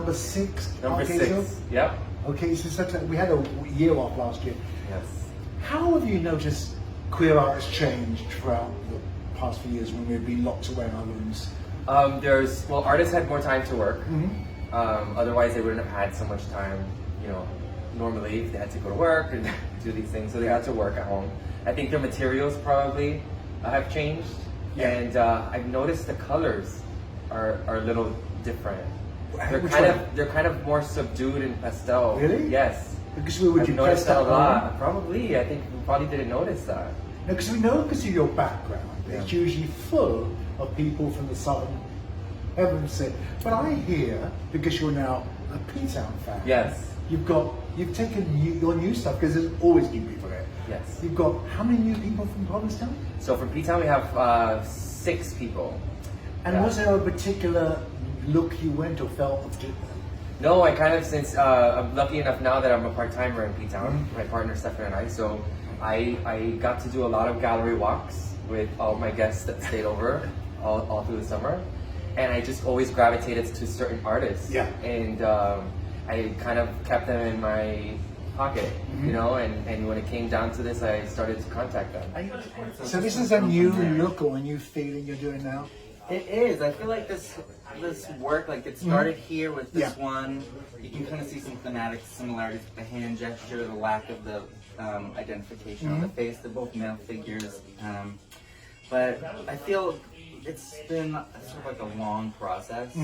number 6. Number 6. Yep. Okay, so we had a year off last year. Yes. How have you noticed queer art has changed throughout the past few years when we've been locked away in our rooms? Artists had more time to work. Otherwise, they wouldn't have had so much time. Normally they had to go to work and do these things, so they got to work at home. I think their materials probably have changed, and I've noticed the colors are a little different. They're kind of more subdued and pastel. Really? Yes. Because we would noticed that a lot. Probably, I think we probably didn't notice that. No, because we know because of your background, it's usually full of people from the southern hemisphere. But I hear, because you're now a P-Town fan. Yes. You've taken your new stuff, because there's always new people there. Yes. You've got how many new people from Provincetown? So from P-Town we have 6 people. And was there a particular look you went or felt? No, I kind of, since I'm lucky enough now that I'm a part-timer in P-Town, my partner Stefan and I, so I got to do a lot of gallery walks with all my guests that stayed over all through the summer. And I just always gravitated to certain artists. Yeah. And I kind of kept them in my pocket, and when it came down to this, I started to contact them. So this is a new look or a new feeling you're doing now? It is. I feel like this work, like it started here with this one. You can kind of see some thematic similarities with the hand gesture, the lack of the identification on the face. They're both male figures. But I feel it's been sort of like a long process,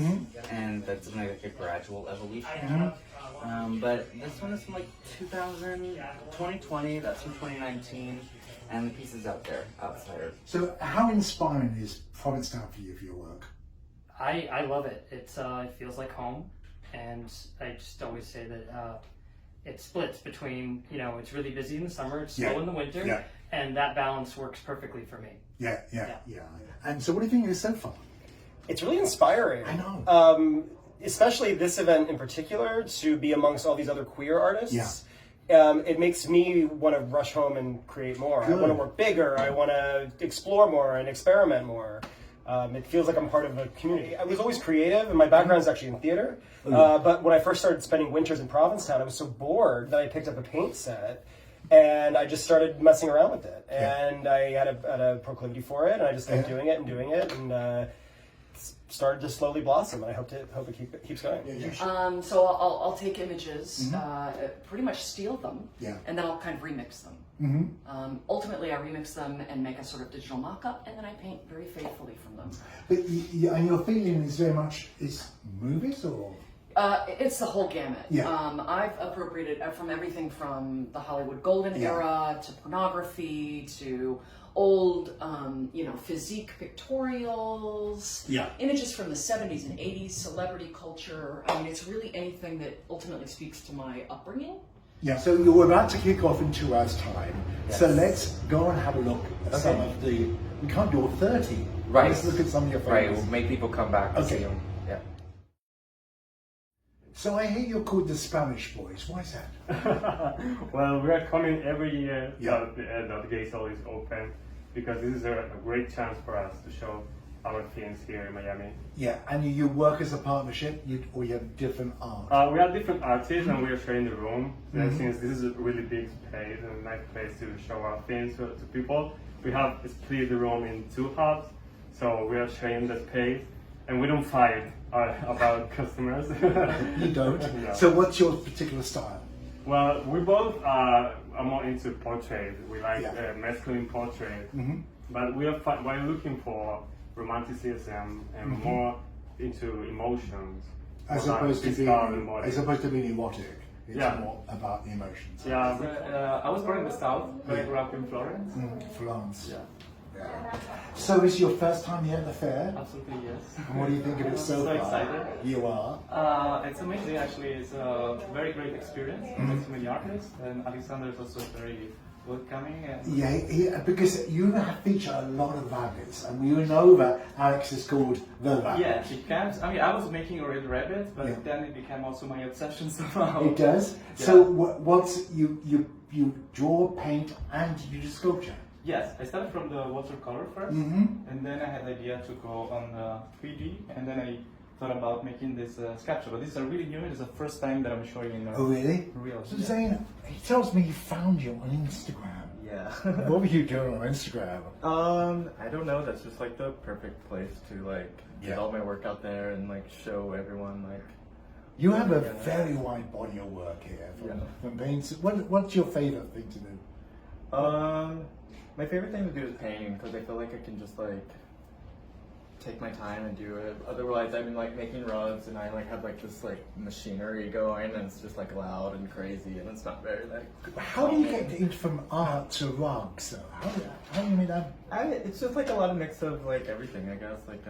and that's been like a gradual evolution. But this one is from like 2020, that's from 2019, and the piece is out there, outsider. So how inspiring is Provincetown for you, for your work? I love it. It feels like home, and I just always say that it splits between, it's really busy in the summer, it's slow in the winter, and that balance works perfectly for me. Yeah. And so what do you think is so far? It's really inspiring. I know. Especially this event in particular, to be amongst all these other queer artists. It makes me want to rush home and create more. Good. I want to work bigger. I want to explore more and experiment more. It feels like I'm part of a community. I was always creative, and my background is actually in theater. But when I first started spending winters in Provincetown, I was so bored that I picked up a paint set, and I just started messing around with it. And I had a proclivity for it, and I just kept doing it, and started to slowly blossom. And I hope it keeps going. So I'll take images, pretty much steal them, and then I'll kind of remix them. Ultimately, I remix them and make a sort of digital mock-up, and then I paint very faithfully from them. But and your feeling is very much is movies or? It's the whole gamut. I've appropriated from everything from the Hollywood golden era to pornography to old, physique pictorials, images from the 70s and 80s, celebrity culture. I mean, it's really anything that ultimately speaks to my upbringing. So you're about to kick off in 2 hours' time. So let's go and have a look at some of the. We can't do all 30. Right. Let's look at some of your favorites. Right. We'll make people come back to see them. Yeah. So I hear you're called the Spanish Boys. Why is that? Well, we are coming every year that the Gay Soul is open, because this is a great chance for us to show our films here in Miami. And you work as a partnership, or you have different art? We are different artists, and we are sharing the room. Since this is a really big space and a nice place to show our films to people, we have split the room in 2 hubs, so we are sharing the space, and we don't fight about customers. You don't? No. So what's your particular style? Well, we both are more into portrait. We like masculine portrait, but we're looking for romanticism and more into emotions. As opposed to being erotic. It's more about the emotions. I was born in the South, but I grew up in Florence. Florence. So is your first time here at the fair? Absolutely, yes. And what do you think of it so far? Excited. You are? It's amazing, actually. It's a very great experience. With so many artists, and Alexander is also very welcoming. And because you have featured a lot of rabbits, and you know that Alex is called the rabbit. Yeah, it can. I mean, I was making a red rabbit, but then it became also my obsession somehow. It does? Yeah. So once you draw, paint, and you do sculpture? Yes, I started from the watercolor first, and then I had the idea to go on 3D, and then I thought about making this sculpture. But these are really new. It's the first time that I'm showing in Oh, really? real. So Zain, he tells me he found you on Instagram. Yeah. What were you doing on Instagram? I don't know. That's just like the perfect place to like get all my work out there and like show everyone like. You have a very wide body of work here. From paints. What's your favorite thing to do? My favorite thing to do is painting because I feel like I can just like take my time and do it. Otherwise, I've been like making rugs and I like have like this like machinery going and it's just like loud and crazy and it's not very like. How do you get from art to rugs? How do you make that? It's just like a lot of mix of like everything, I guess. Like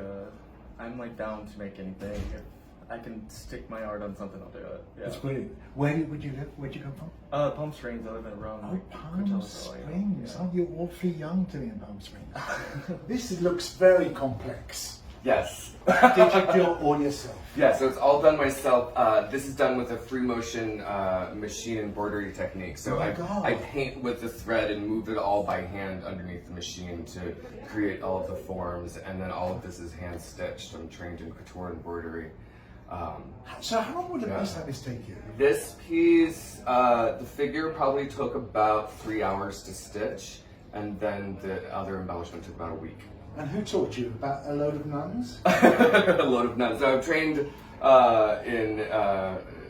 I'm like down to make anything. If I can stick my art on something, I'll do it. Yeah. That's brilliant. Where would you live? Where'd you come from? Palm Springs. I live in Rome. Oh, Palm Coachella, Springs. yeah. Aren't you awfully young to be in Palm Springs? This looks very complex. Yes. Did you do it all yourself? Yeah, so it's all done myself. This is done with a free motion machine embroidery technique. So I paint with the thread and move it all by hand underneath the machine to create all of the forms, and then all of this is hand stitched. I'm trained in couture embroidery. So how long would a piece like this take you? This piece, the figure probably took about 3 hours to stitch, and then the other embellishment took about a week. And who taught you? About a load of nuns? A load of nuns. So I'm trained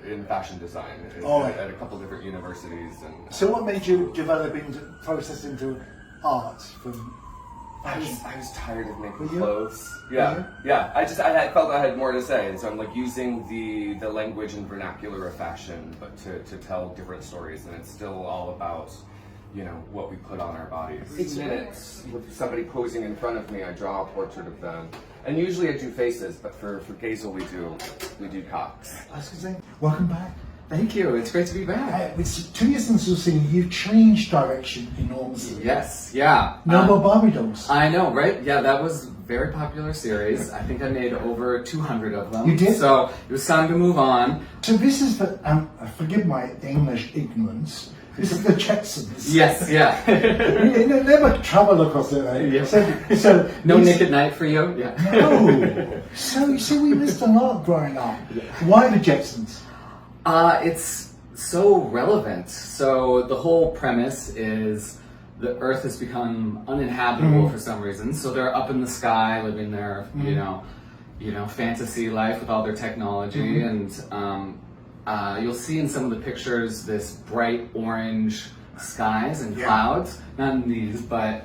in fashion design at a couple different universities. And so what made you develop into process into art from fashion? I was tired of making Were you? clothes. Yeah. I felt I had more to say, and so I'm like using the language and vernacular of fashion, but to tell different stories, and it's still all about, you know, what we put on our bodies. Minutes with somebody posing in front of me, I draw a portrait of them, and usually I do faces, but for Gazel we do cocks. I was going to say, welcome back. Thank you. It's great to be back. It's 2 years since you've seen you've changed direction enormously. Yes, yeah. No more Barbie dolls. I know, right? Yeah, that was a very popular series. I think I made over 200 of them. You did? So it was time to move on. So this is the, forgive my English ignorance, this is the Jetsons. Yes, yeah. You never travel across it, right? Yeah. So No naked night for you? Yeah. No. So you see, we missed a lot growing up. Why the Jetsons? It's so relevant. So the whole premise is the Earth has become uninhabitable for some reason. So they're up in the sky, living their you know fantasy life with all their technology, and you'll see in some of the pictures this bright orange skies and clouds. Not in these, but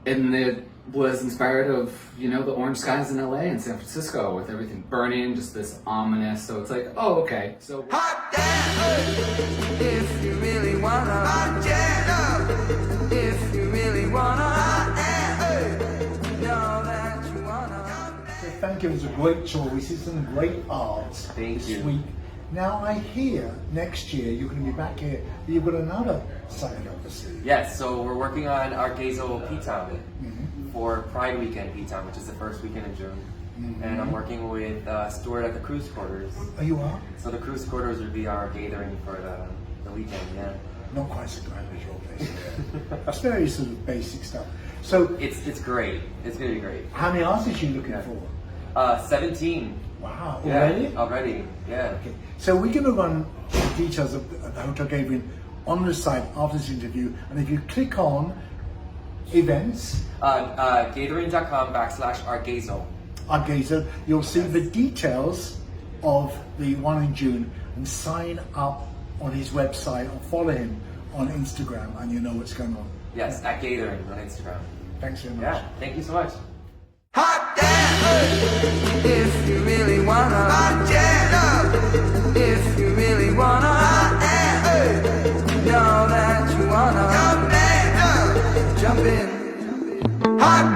it was inspired of, you know, the orange skies in LA and San Francisco with everything burning, just this ominous. So it's like, oh, okay. So Hot damn, if you really wanna. Hot damn, if you really wanna. Hot damn, know that you wanna. So thank you. It was a great choice. It's some great art this week. Now I hear next year you're going to be back here. You've got another side up the sleeve. Yes, so we're working on our Gazel P-Town for Pride Weekend P-Town, which is the first weekend in June. And I'm working with Stuart at the Cruise Quarters. Oh, you are? So the Cruise Quarters would be our gathering for the weekend, yeah. Not quite so grand as your place. It's very sort of basic stuff. So it's great. It's going to be great. how many artists are you looking for? 17. Wow, Yeah, already, yeah. Okay. So we're going to run the details of the Hôtel Gaythering on the site after this interview, and if you click on events, Gathering.com/Art Gazel, you'll see the details of the one in June, and sign up on his website or follow him on Instagram, and you know what's going on. Yes, at Gathering on Instagram. Thanks very much. Yeah, thank you so much. Hot damn, if you really wanna. Hot damn, if you really wanna. Hot damn, know that you wanna. Jump in, jump in. Hot